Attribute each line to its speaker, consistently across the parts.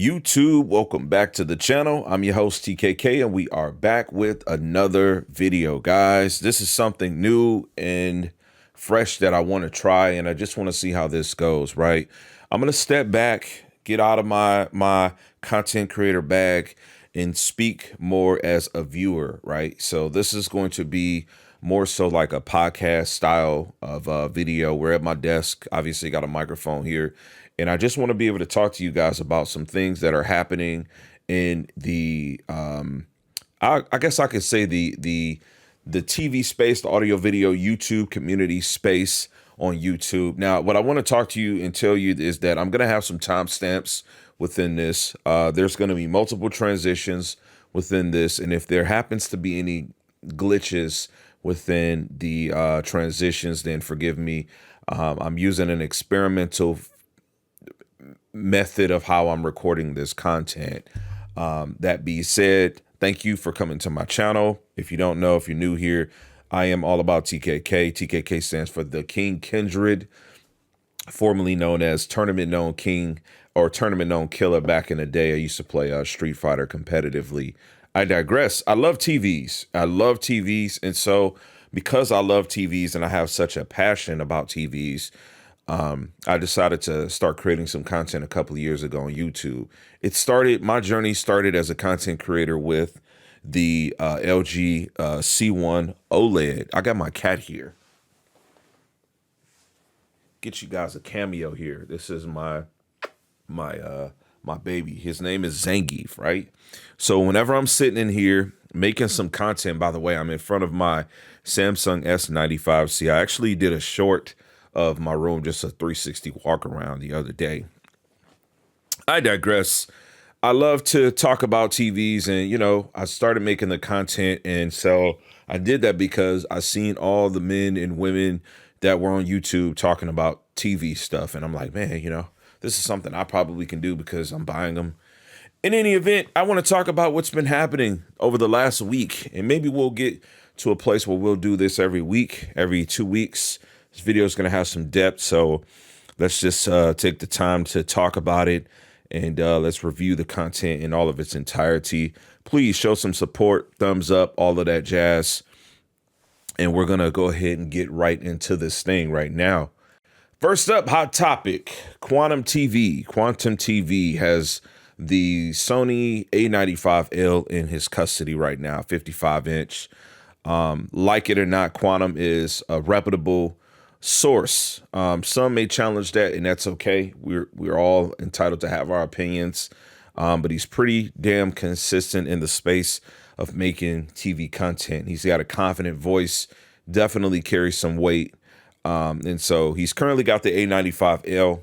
Speaker 1: YouTube, welcome back to the channel. I'm your host TKK and we are back with another video, guys. This is something new and fresh that I want to try, and I just want to see how this goes, right? I'm going to step back, get out of my content creator bag and speak more as a viewer, right? So this is going to be more so like a podcast style of video. We're at my desk, obviously got a microphone here, and I just want to be able to talk to you guys about some things that are happening in the, I guess I could say the TV space, the audio video, YouTube community space on YouTube. Now, what I want to talk to you and tell you is that I'm going to have some timestamps within this. There's going to be multiple transitions within this, and if there happens to be any glitches within the transitions, then forgive me. I'm using an experimental method of how I'm recording this content. That being said, thank you for coming to my channel. If you don't know, if you're new here, I am all about TKK. TKK stands for the King Kindred, formerly known as Tournament Known King or Tournament Known Killer back in the day. I used to play Street Fighter competitively. I digress. I love TVs. I love TVs. And so because I love TVs and I have such a passion about TVs, I decided to start creating some content a couple of years ago on YouTube. My journey started as a content creator with the LG C1 OLED. I got my cat here. Get you guys a cameo here. This is my baby. His name is Zangief, right? So whenever I'm sitting in here making some content, by the way, I'm in front of my Samsung S95C. I actually did a short of my room, just a 360 walk around the other day. I digress. I love to talk about TVs, and you know, I started making the content, and so I did that because I seen all the men and women that were on YouTube talking about TV stuff, and I'm like, man, you know, this is something I probably can do because I'm buying them. In any event, I want to talk about what's been happening over the last week, and maybe we'll get to a place where we'll do this every week, every 2 weeks. This video is going to have some depth, so let's just take the time to talk about it, and let's review the content in all of its entirety. Please show some support, thumbs up, all of that jazz, and we're going to go ahead and get right into this thing right now. First up, hot topic, QuantumTV. QuantumTV has the Sony A95L in his custody right now, 55-inch. Like it or not, Quantum is a reputable source. Some may challenge that, and that's okay. We're all entitled to have our opinions, but he's pretty damn consistent in the space of making TV content. He's got a confident voice, definitely carries some weight, and so he's currently got the A95L.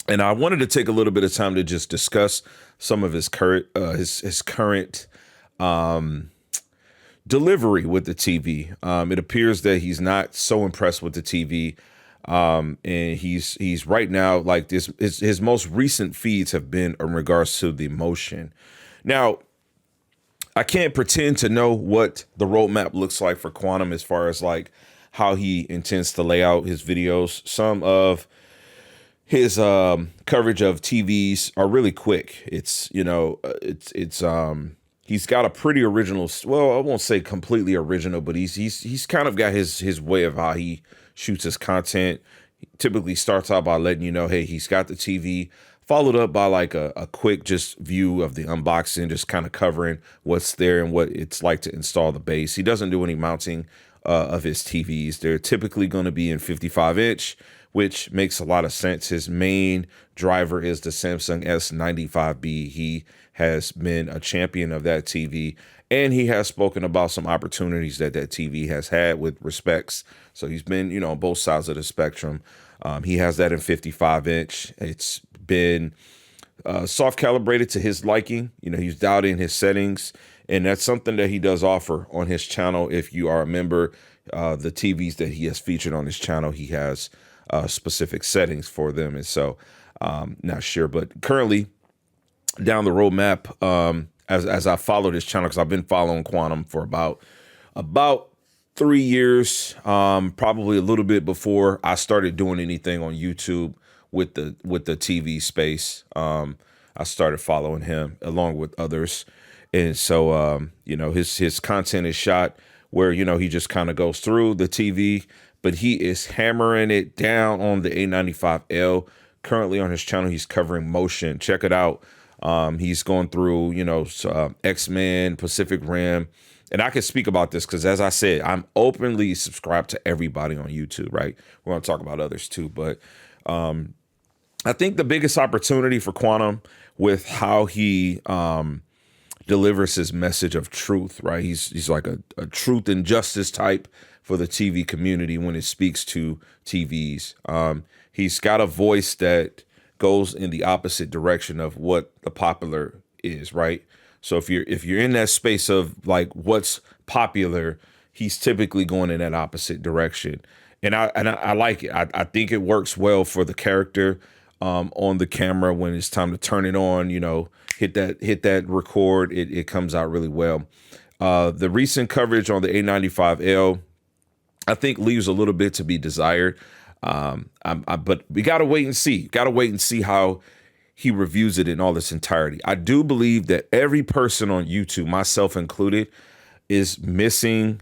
Speaker 1: And I wanted to take a little bit of time to just discuss some of his current delivery with the TV. It appears that he's not so impressed with the TV, and he's right now, like, this. His most recent feeds have been in regards to the motion. Now, I can't pretend to know what the roadmap looks like for Quantum as far as like how he intends to lay out his videos. Some of his coverage of TVs are really quick. It's, you know, he's got a pretty original, well, I won't say completely original, but he's kind of got his way of how he shoots his content. He typically starts out by letting you know, hey, he's got the TV, followed up by like a quick just view of the unboxing, just kind of covering what's there and what it's like to install the base. He doesn't do any mounting of his TVs. They're typically going to be in 55-inch, which makes a lot of sense. His main driver is the Samsung S95B. He has been a champion of that TV, and he has spoken about some opportunities that TV has had with respects. So he's been, you know, on both sides of the spectrum. He has that in 55-inch. It's been soft calibrated to his liking. You know, he's dialed in his settings, and that's something that he does offer on his channel. If you are a member, the TVs that he has featured on his channel, he has specific settings for them. And so not sure, but currently down the roadmap, as I followed his channel, because I've been following Quantum for about 3 years, probably a little bit before I started doing anything on YouTube with the TV space. I started following him along with others. And so, you know, his content is shot where, you know, he just kind of goes through the TV, but he is hammering it down on the A95L. Currently on his channel, he's covering motion. Check it out. He's going through, you know, X-Men, Pacific Rim. And I can speak about this because, as I said, I'm openly subscribed to everybody on YouTube, right? We're going to talk about others too. But I think the biggest opportunity for Quantum with how he delivers his message of truth, right? He's like a truth and justice type for the TV community when it speaks to TVs. He's got a voice that goes in the opposite direction of what the popular is, right? So if you're in that space of like what's popular, he's typically going in that opposite direction. And I like it. I think it works well for the character on the camera when it's time to turn it on, you know, hit that record. It comes out really well. The recent coverage on the A95L, I think, leaves a little bit to be desired. But we got to wait and see. Got to wait and see how he reviews it in all its entirety. I do believe that every person on YouTube, myself included, is missing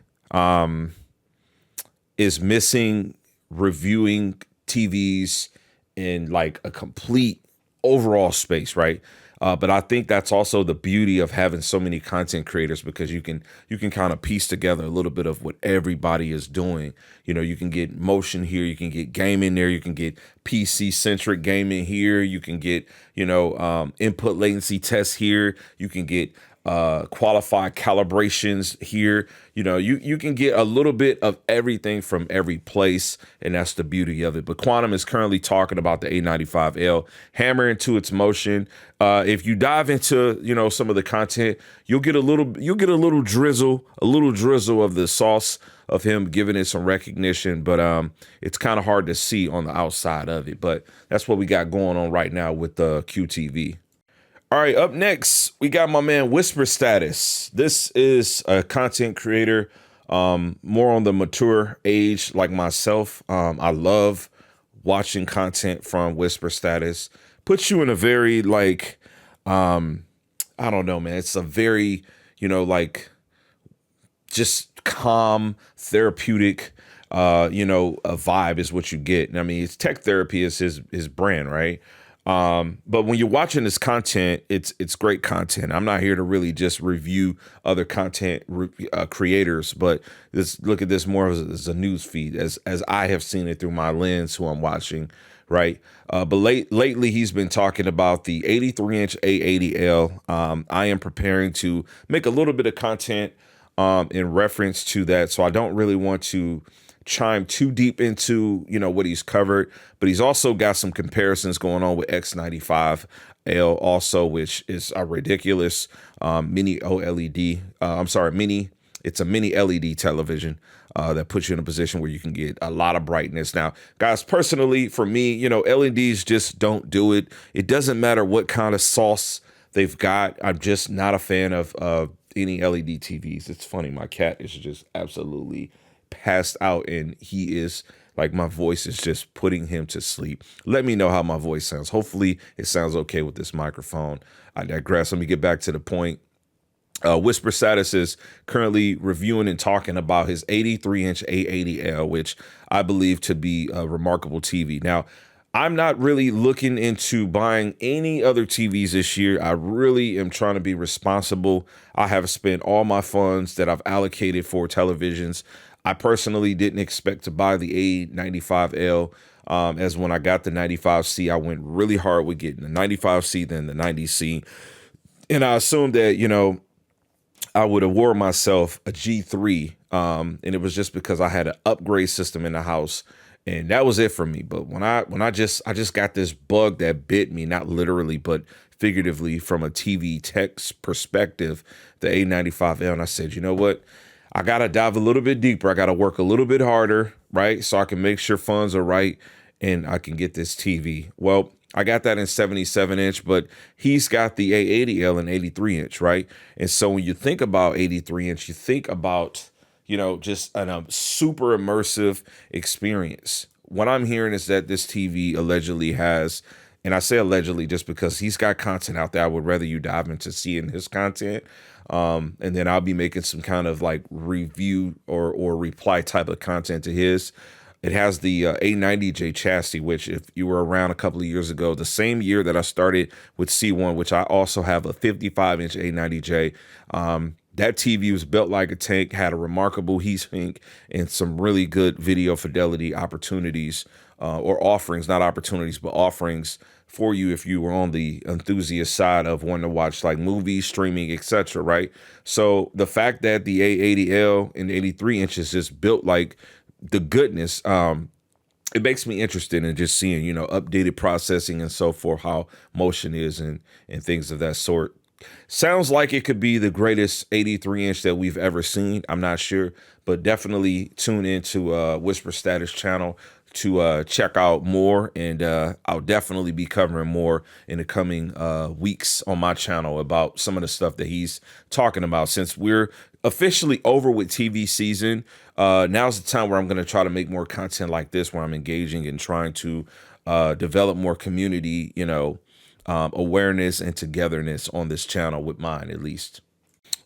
Speaker 1: reviewing TVs in like a complete overall space, right? But I think that's also the beauty of having so many content creators, because you can kind of piece together a little bit of what everybody is doing. You know, you can get motion here, you can get gaming there, you can get PC centric gaming here, you can get, you know, input latency tests here, you can get qualified calibrations here. You know, you can get a little bit of everything from every place, and that's the beauty of it. But Quantum is currently talking about the A95L, hammering to its motion. If you dive into, you know, some of the content, you'll get a little drizzle of the sauce of him giving it some recognition, but it's kind of hard to see on the outside of it. But that's what we got going on right now with the QTV. All right, up next, we got my man Whisper Status. This is a content creator, more on the mature age like myself. I love watching content from Whisper Status. Puts you in a very, like, I don't know, man. It's a very, you know, like, just calm, therapeutic, you know, a vibe is what you get. And I mean, it's tech therapy is his brand, right? But when you're watching this content, it's great content. I'm not here to really just review other content creators, but look at this more as a news feed, as I have seen it through my lens, who I'm watching, right? But lately he's been talking about the 83-inch A80L. I am preparing to make a little bit of content in reference to that, so I don't really want to chime too deep into, you know, what he's covered, but he's also got some comparisons going on with X95L also, which is a ridiculous mini OLED. It's a mini LED television that puts you in a position where you can get a lot of brightness. Now, guys, personally, for me, you know, LEDs just don't do it. It doesn't matter what kind of sauce they've got. I'm just not a fan of any LED TVs. It's funny. My cat is just absolutely passed out, and he is like, my voice is just putting him to sleep. Let me know how my voice sounds. Hopefully it sounds okay with this microphone. I digress. Let me get back to the point. Whisper Status is currently reviewing and talking about his 83-inch A80L, which I believe to be a remarkable TV. Now, I'm not really looking into buying any other TVs this year. I really am trying to be responsible. I have spent all my funds that I've allocated for televisions. I personally didn't expect to buy the A95L. As when I got the 95C, I went really hard with getting the 95C, then the 90C. And I assumed that, you know, I would award myself a G3. And it was just because I had an upgrade system in the house, and that was it for me. But when I just got this bug that bit me, not literally, but figuratively, from a TV tech's perspective, the A95L, and I said, you know what? I got to dive a little bit deeper. I got to work a little bit harder, right? So I can make sure funds are right and I can get this TV. Well, I got that in 77-inch, but he's got the A80L in 83-inch, right? And so when you think about 83-inch, you think about, you know, just a super immersive experience. What I'm hearing is that this TV allegedly has And I say allegedly just because he's got content out there. I would rather you dive into seeing his content. And then I'll be making some kind of like review or reply type of content to his. It has the A90J chassis, which if you were around a couple of years ago, the same year that I started with C1, which I also have a 55-inch A90J. That TV was built like a tank, had a remarkable heat sink, and some really good video fidelity opportunities or offerings, not opportunities, but offerings for you if you were on the enthusiast side of wanting to watch like movies, streaming, etc. Right? So the fact that the A80L and 83 inches is built like the goodness, it makes me interested in just seeing, you know, updated processing and so forth, how motion is and things of that sort. Sounds like it could be the greatest 83-inch that we've ever seen. I'm not sure, but definitely tune into Whisper Status channel to check out more. And I'll definitely be covering more in the coming weeks on my channel about some of the stuff that he's talking about. Since we're officially over with TV season, now's the time where I'm going to try to make more content like this, where I'm engaging and trying to develop more community, you know, awareness and togetherness on this channel, with mine at least.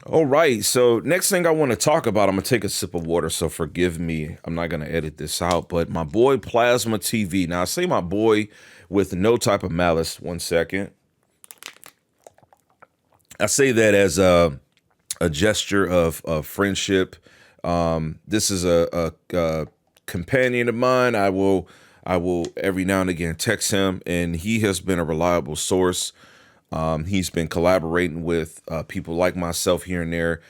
Speaker 1: All right, so next thing I want to talk about, I'm gonna take a sip of water, so forgive me, I'm not gonna edit this out, but my boy PlasmaTV. Now I say my boy with no type of malice. One second. I say that as a gesture of friendship. This is a companion of mine. I will every now and again text him, and he has been a reliable source. He's been collaborating with people like myself here and there.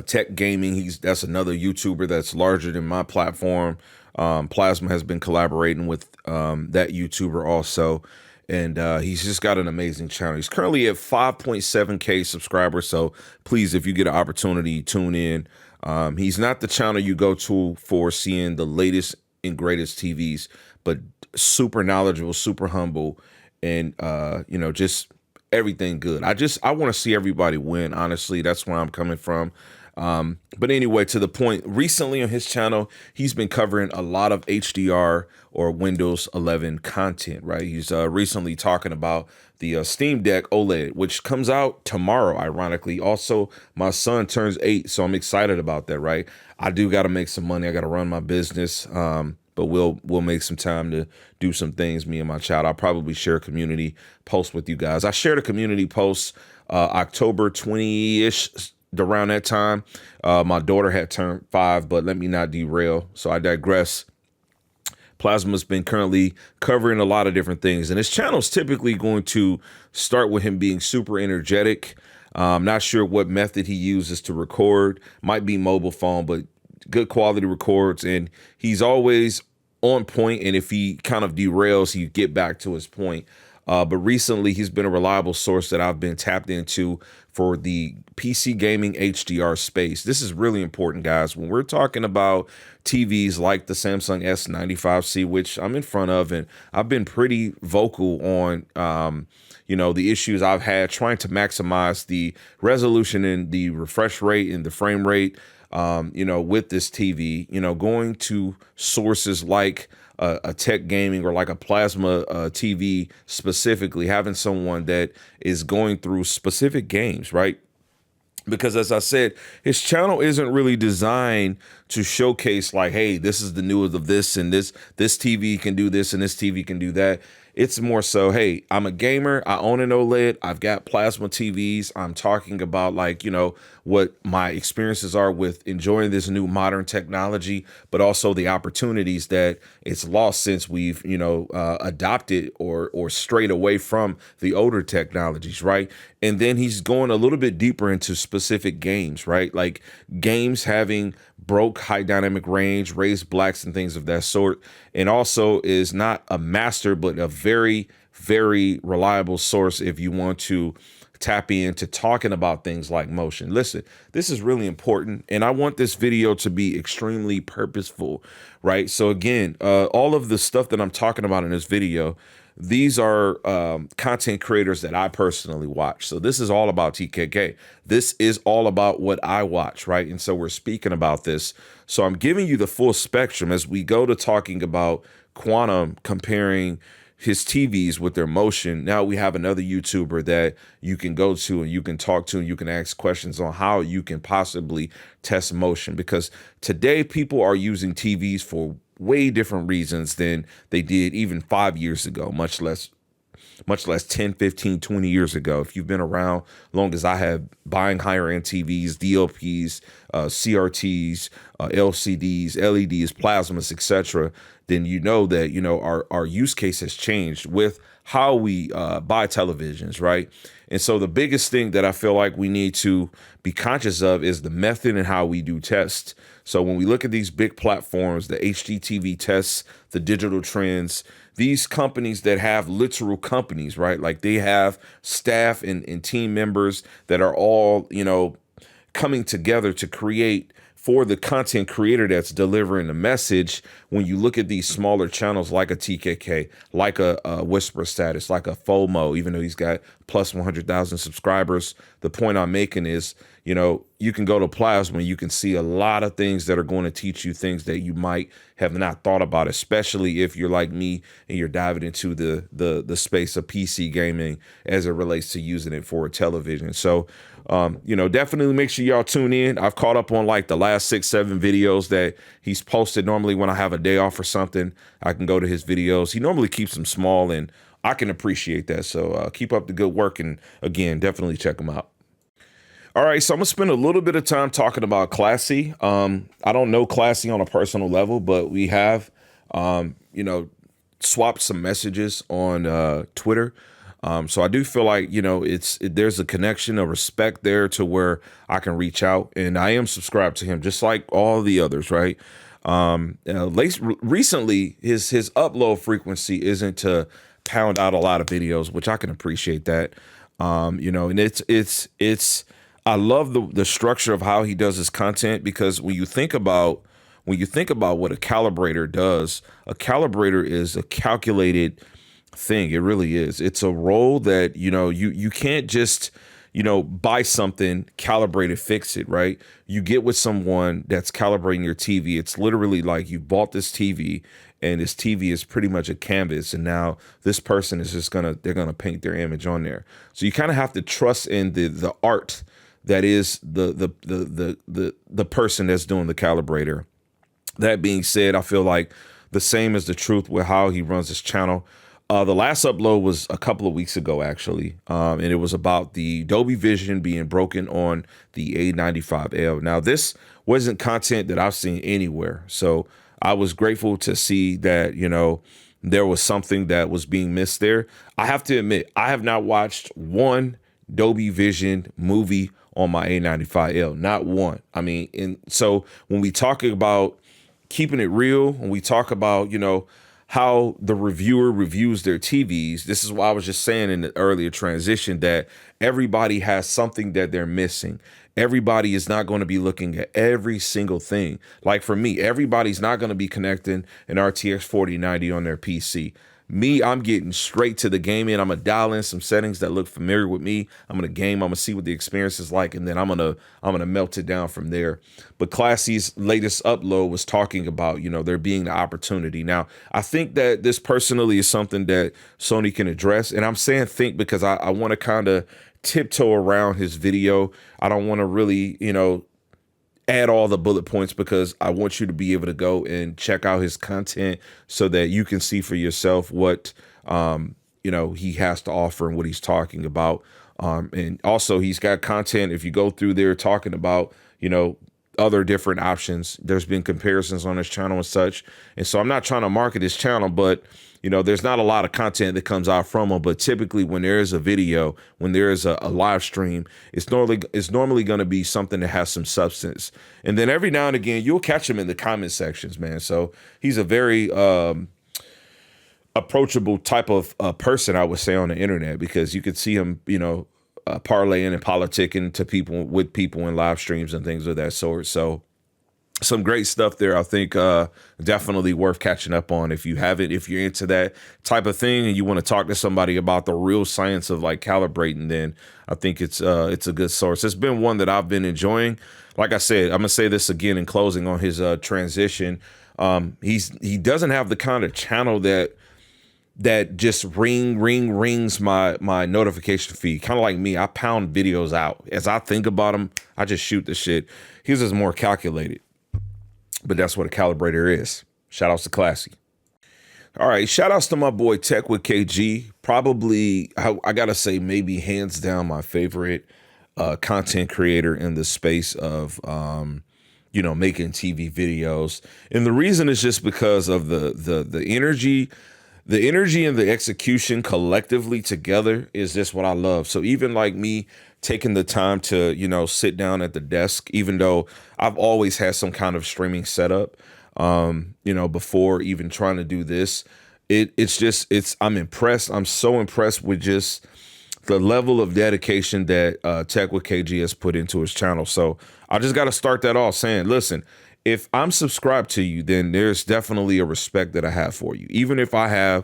Speaker 1: Tech Gaming, that's another YouTuber that's larger than my platform. Plasma has been collaborating with that YouTuber also. And he's just got an amazing channel. He's currently at 5.7K subscribers. So please, if you get an opportunity, tune in. He's not the channel you go to for seeing the latest and greatest TVs, but super knowledgeable, super humble, and you know, just everything good. I want to see everybody win. Honestly, that's where I'm coming from. But anyway, to the point, recently on his channel, he's been covering a lot of HDR or Windows 11 content, right? He's recently talking about the Steam Deck OLED, which comes out tomorrow, ironically. Also, my son turns 8, so I'm excited about that, right? I do got to make some money. I got to run my business. But we'll make some time to do some things, me and my child. I'll probably share a community post with you guys. I shared a community post October 20-ish, around that time. My daughter had turned 5, but let me not derail. So I digress. Plasma's been currently covering a lot of different things, and his channel's typically going to start with him being super energetic. I'm not sure what method he uses to record. Might be mobile phone, but good quality records, and he's always on point, and if he kind of derails, he get back to his point. But recently, he's been a reliable source that I've been tapped into for the PC gaming HDR space. This is really important, guys. When we're talking about TVs like the Samsung S95C, which I'm in front of, and I've been pretty vocal on, you know, the issues I've had trying to maximize the resolution and the refresh rate and the frame rate, you know, with this TV, you know, going to sources like a Tech Gaming or like a Plasma TV specifically, having someone that is going through specific games, right? Because as I said, his channel isn't really designed to showcase like, hey, this is the newest of this, and this TV can do this and this TV can do that. It's more so, hey, I'm a gamer, I own an OLED, I've got plasma TVs. I'm talking about, like, you know, what my experiences are with enjoying this new modern technology, but also the opportunities that it's lost since we've, you know, adopted or strayed away from the older technologies, right? And then he's going a little bit deeper into specific games, right? Like games having broke high dynamic range, raised blacks, and things of that sort. And also is not a master, but a very, very reliable source if you want to tap into talking about things like motion. Listen, this is really important, and I want this video to be extremely purposeful, right? So again, all of the stuff that I'm talking about in this video, these are content creators that I personally watch. So this is all about TKK. This is all about what I watch, right? And so we're speaking about this. So I'm giving you the full spectrum as we go to talking about quantum, comparing his TVs with their motion. Now we have another YouTuber that you can go to and you can talk to and you can ask questions on how you can possibly test motion, because today people are using TVs for way different reasons than they did even 5 years ago, much less 10, 15, 20 years ago. If you've been around long as I have, buying higher end TVs, DLPs, CRTs, LCDs, LEDs, plasmas, etc., then you know that, our use case has changed with how we buy televisions, right? And so the biggest thing that I feel like we need to be conscious of is the method and how we do tests. So when we look at these big platforms, the HDTV tests, the digital trends, these companies that have literal companies, right? Like they have staff and team members that are all, coming together to create for the content creator that's delivering the message. When you look at these smaller channels like a TKK, like a Whisper Status, like a Fomo, even though he's got plus 100,000 subscribers, the point I'm making is, you can go to Plasma and you can see a lot of things that are going to teach you things that you might have not thought about, especially if you're like me and you're diving into the space of PC gaming as it relates to using it for a television. So, definitely make sure y'all tune in. I've caught up on like the last 6, 7 videos that he's posted. Normally when I have a day off or something, I can go to his videos. He normally keeps them small and I can appreciate that. So keep up the good work. And again, definitely check him out. All right, so I'm gonna spend a little bit of time talking about Classy. I don't know Classy on a personal level, but we have, swapped some messages on Twitter. So I do feel like, there's a connection, a respect there to where I can reach out, and I am subscribed to him just like all the others, right? Recently, his upload frequency isn't to pound out a lot of videos, which I can appreciate that. And it's I love the structure of how he does his content, because when you think about what a calibrator does, a calibrator is a calculated thing. It really is. It's a role that, you can't just, buy something, calibrate it, fix it, right? You get with someone that's calibrating your TV. It's literally like you bought this TV and this TV is pretty much a canvas. And now this person is just they're going to paint their image on there. So you kind of have to trust in the art that is the person that's doing the calibrator. That being said, I feel like the same is the truth with how he runs his channel. The last upload was a couple of weeks ago, actually, and it was about the Dolby Vision being broken on the A95L. Now, this wasn't content that I've seen anywhere, so I was grateful to see that, there was something that was being missed there. I have to admit, I have not watched one Dolby Vision movie on my A95L, not one. I mean, and so when we talk about keeping it real, when we talk about, how the reviewer reviews their TVs, this is why I was just saying in the earlier transition that everybody has something that they're missing. Everybody is not going to be looking at every single thing. Like for me, everybody's not going to be connecting an RTX 4090 on their PC. Me, I'm getting straight to the gaming. I'm gonna dial in some settings that look familiar with me. I'm gonna game. I'm gonna see what the experience is like, and then I'm gonna melt it down from there. But Classy's latest upload was talking about, there being the opportunity. Now, I think that this personally is something that Sony can address, and I'm saying think because I want to kind of tiptoe around his video. I don't want to really, add all the bullet points, because I want you to be able to go and check out his content so that you can see for yourself what, he has to offer and what he's talking about. And also he's got content, if you go through there, talking about, other different options. There's been comparisons on his channel and such. And so I'm not trying to market his channel, but there's not a lot of content that comes out from him. But typically when there is a video, when there is a live stream, it's normally going to be something that has some substance. And then every now and again, you'll catch him in the comment sections, man. So he's a very approachable type of person, I would say, on the internet, because you could see him, parlaying and politicking to people in live streams and things of that sort. So some great stuff there. I think definitely worth catching up on if you haven't, if you're into that type of thing and you want to talk to somebody about the real science of like calibrating, then I think it's a good source. It's been one that I've been enjoying. Like I said, I'm gonna say this again in closing on his transition. He doesn't have the kind of channel that that just rings my notification feed. Kind of like me, I pound videos out. As I think about them, I just shoot the shit. His is more calculated, but that's what a calibrator is. Shout outs to Classy. All right, shout outs to my boy Tech with KG. Probably, I gotta say, maybe hands down my favorite content creator in the space of making TV videos. And the reason is just because of the energy. The energy and the execution collectively together is just what I love. So even like me taking the time to, sit down at the desk, even though I've always had some kind of streaming setup, before even trying to do this, I'm impressed. I'm so impressed with just the level of dedication that Tech with KG has put into his channel. So I just got to start that off saying, listen, if I'm subscribed to you, then there's definitely a respect that I have for you. Even if I have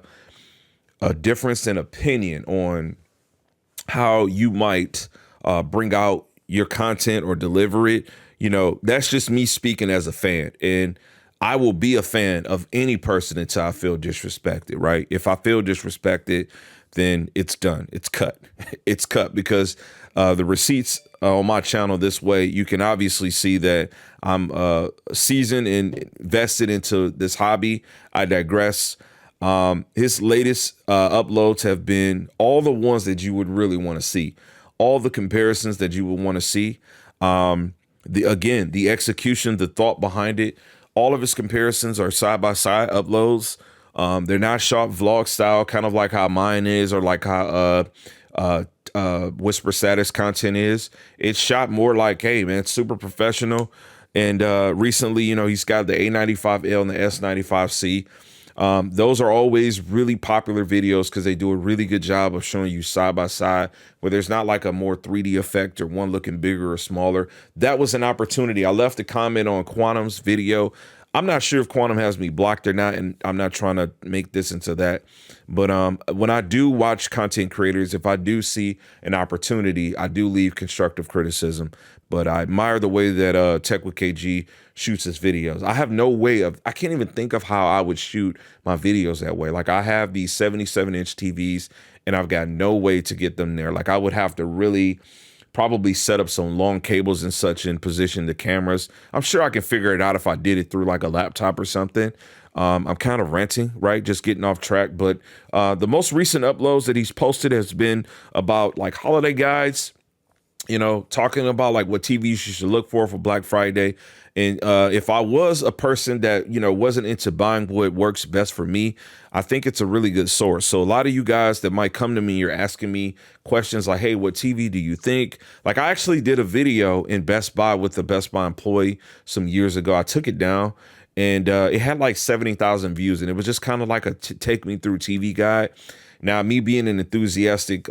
Speaker 1: a difference in opinion on how you might bring out your content or deliver it, that's just me speaking as a fan. And I will be a fan of any person until I feel disrespected, right? If I feel disrespected, then it's done. It's cut. It's cut because the receipts on my channel this way, you can obviously see that I'm seasoned and invested into this hobby. I digress. His latest uploads have been all the ones that you would really want to see, all the comparisons that you would want to see. The execution, the thought behind it, all of his comparisons are side-by-side uploads. They're not short vlog style, kind of like how mine is, or like how Whisper Status content is. It's shot more like, hey man, super professional. And recently, he's got the A95L and the S95C. Those are always really popular videos because they do a really good job of showing you side by side, where there's not like a more 3D effect or one looking bigger or smaller. That was an opportunity. I left a comment on Quantum's video. I'm not sure if Quantum has me blocked or not, and I'm not trying to make this into that. But when I do watch content creators, if I do see an opportunity, I do leave constructive criticism. But I admire the way that Tech with KG shoots his videos. I have no way I can't even think of how I would shoot my videos that way. Like I have these 77-inch TVs and I've got no way to get them there. Like I would have to really probably set up some long cables and such and position the cameras. I'm sure I can figure it out if I did it through like a laptop or something. I'm kind of ranting, right? Just getting off track. But the most recent uploads that he's posted has been about like holiday guides, talking about like what TVs you should look for Black Friday. And if I was a person that, wasn't into buying what works best for me, I think it's a really good source. So a lot of you guys that might come to me, you're asking me questions like, hey, what TV do you think? Like I actually did a video in Best Buy with a Best Buy employee some years ago. I took it down and it had like 70,000 views. And it was just kind of like a take me through TV guide. Now, me being an enthusiastic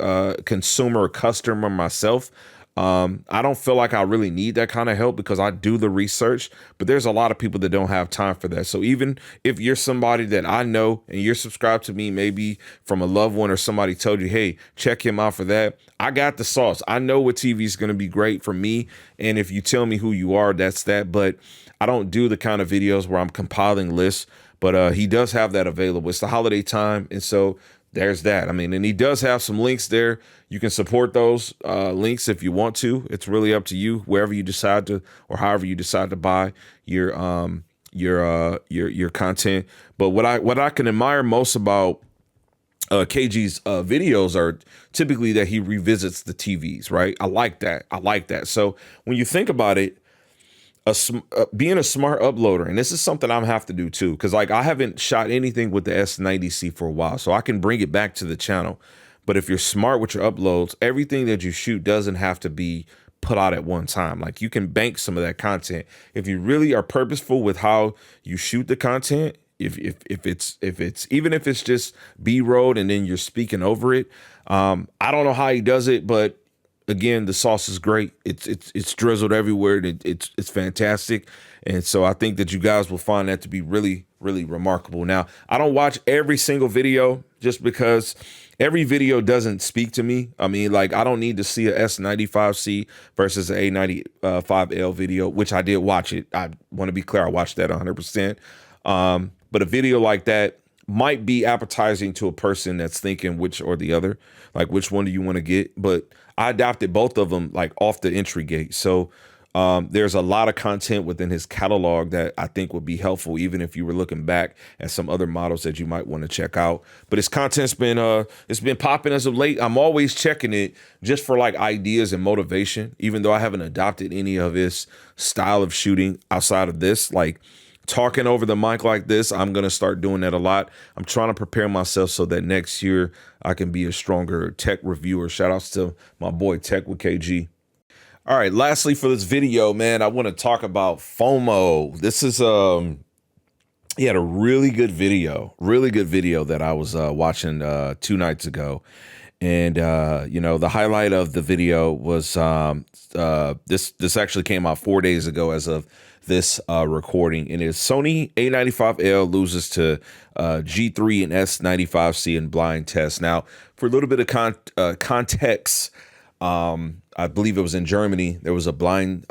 Speaker 1: consumer customer myself, I don't feel like I really need that kind of help because I do the research, but there's a lot of people that don't have time for that. So even if you're somebody that I know and you're subscribed to me, maybe from a loved one or somebody told you, hey, check him out for that. I got the sauce. I know what TV is going to be great for me. And if you tell me who you are, that's that. But I don't do the kind of videos where I'm compiling lists, but he does have that available. It's the holiday time. And so there's that. I mean, and he does have some links there. You can support those links if you want to. It's really up to you, wherever you decide to, or however you decide to buy your content. But what I can admire most about KG's videos are typically that he revisits the TVs, right? I like that. So when you think about it, being a smart uploader, and this is something I'm have to do too, because like I haven't shot anything with the S90C for a while, so I can bring it back to the channel. But if you're smart with your uploads, everything that you shoot doesn't have to be put out at one time. Like you can bank some of that content if you really are purposeful with how you shoot the content. If it's even if it's just B-roll and then you're speaking over it. I don't know how he does it, but again, the sauce is great. It's drizzled everywhere. It's fantastic. And so I think that you guys will find that to be really, really remarkable. Now, I don't watch every single video just because every video doesn't speak to me. I mean, like I don't need to see a S95C versus an A95L video, which I did watch it. I want to be clear. I watched that 100%. But a video like that might be appetizing to a person that's thinking which or the other, like which one do you want to get? But I adopted both of them like off the entry gate. So there's a lot of content within his catalog that I think would be helpful, even if you were looking back at some other models that you might want to check out. But his content's been it's been popping as of late. I'm always checking it just for like ideas and motivation, even though I haven't adopted any of his style of shooting outside of this. Like talking over the mic like this, I'm going to start doing that a lot. I'm trying to prepare myself so that next year I can be a stronger tech reviewer. Shout outs to my boy Tech with KG. All right, lastly for this video, man, I want to talk about Fomo. This is he had a really good video that I was watching 2 nights ago. And you know, the highlight of the video was this actually came out 4 days ago as of this recording, and it's Sony A95L loses to G3 and S95C in blind test. Now, for a little bit of context, I believe it was in Germany. There was a blind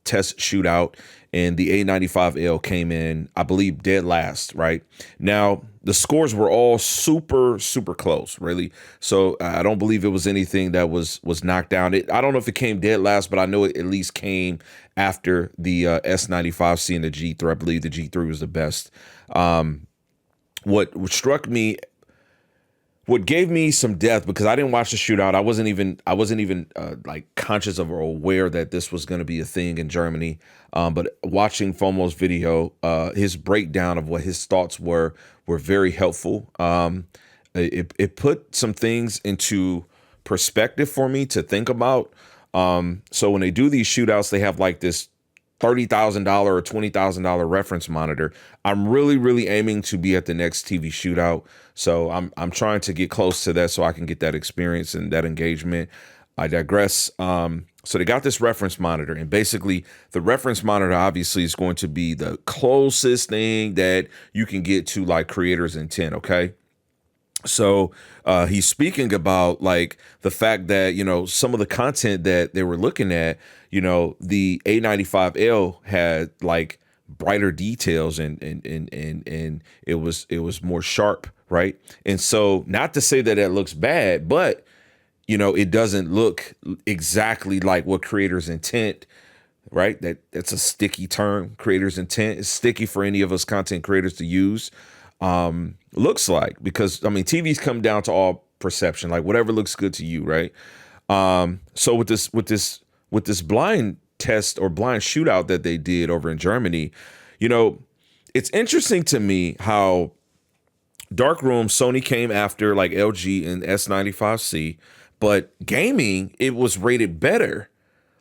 Speaker 1: test shootout, and the A95L came in, I believe, dead last, right? Now, the scores were all super, super close, really. So I don't believe it was anything that was knocked down. I don't know if it came dead last, but I know it at least came after the S95C and the G3. I believe the G3 was the best. What struck me, what gave me some depth, because I didn't watch the shootout. I wasn't even like conscious of or aware that this was going to be a thing in Germany. But watching Fomo's video, his breakdown of what his thoughts were very helpful. It put some things into perspective for me to think about. So when they do these shootouts, they have like this $30,000 or $20,000 reference monitor. I'm really aiming to be at the next TV shootout. So I'm trying to get close to that so I can get that experience and that engagement. I digress. So they got this reference monitor, and basically the reference monitor obviously is going to be the closest thing that you can get to like creator's intent. Okay. So he's speaking about like the fact that, you know, some of the content that they were looking at, you know, the A95L had like brighter details and it was more sharp, right? And so not to say that it looks bad, but you know, it doesn't look exactly like what creator's intent, right? That's a sticky term. Creator's intent is sticky for any of us content creators to use. Looks like, because I mean, TVs come down to all perception, like whatever looks good to you, right? So with this blind test or blind shootout that they did over in Germany, you know, it's interesting to me how darkroom Sony came after like LG and S95C, but gaming, it was rated better.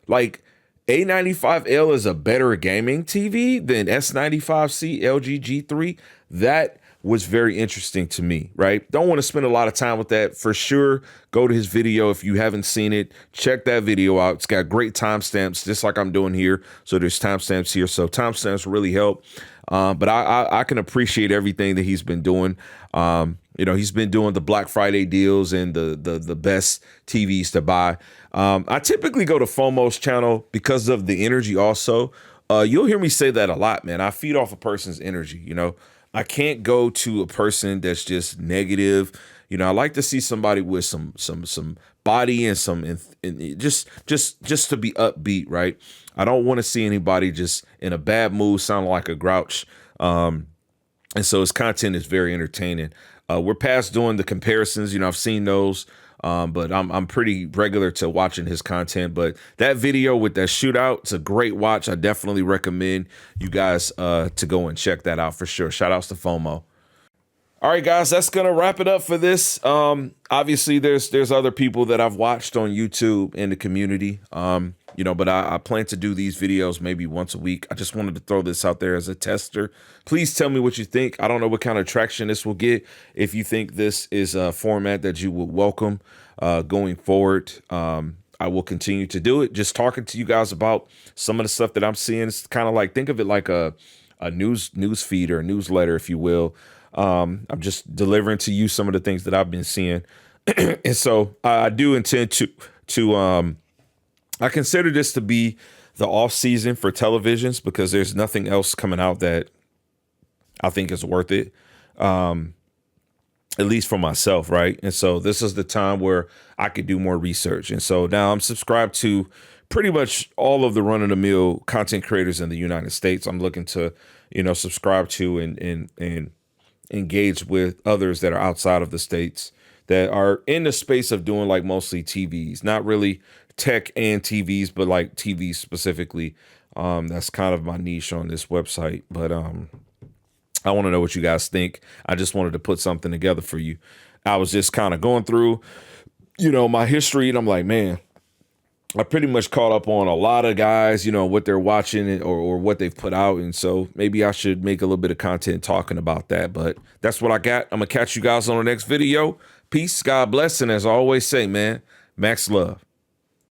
Speaker 1: Like A95L is a better gaming TV than S95C, LG G3. That was very interesting to me, right? Don't want to spend a lot of time with that. For sure, go to his video. If you haven't seen it, check that video out. It's got great timestamps, just like I'm doing here. So there's timestamps here. So timestamps really help. But I can appreciate everything that he's been doing. You know, he's been doing the Black Friday deals and the best TVs to buy. I typically go to Fomo's channel because of the energy also. You'll hear me say that a lot, man. I feed off a person's energy, you know. I can't go to a person that's just negative. You know, I like to see somebody with some body and just to be upbeat, right? I don't want to see anybody just in a bad mood, sounding like a grouch. And so his content is very entertaining. We're past doing the comparisons. You know, I've seen those, but I'm pretty regular to watching his content. But that video with that shootout, it's a great watch. I definitely recommend you guys to go and check that out for sure. Shout outs to Fomo. All right, guys, that's going to wrap it up for this. Obviously, there's other people that I've watched on YouTube in the community, you know, but I plan to do these videos maybe once a week. I just wanted to throw this out there as a tester. Please tell me what you think. I don't know what kind of traction this will get. If you think this is a format that you would welcome going forward, I will continue to do it. Just talking to you guys about some of the stuff that I'm seeing. It's kind of like, think of it like a news feed or a newsletter, if you will. I'm just delivering to you some of the things that I've been seeing. And so I do intend to I consider this to be the off season for televisions because there's nothing else coming out that I think is worth it. at least for myself, right? And so this is the time where I could do more research. And so now I'm subscribed to pretty much all of the run-of-the-mill content creators in the United States. I'm looking to, subscribe to and engage with others that are outside of the States that are in the space of doing like mostly TVs, not really tech and TVs, but like TVs specifically. That's kind of my niche on this website. But I want to know what you guys think. I just wanted to put something together for you. I was just kind of going through, my history, and I'm like, man, I pretty much caught up on a lot of guys, what they're watching or what they've put out. And so maybe I should make a little bit of content talking about that. But that's what I got. I'm going to catch you guys on the next video. Peace, God bless. And as I always say, man, max love.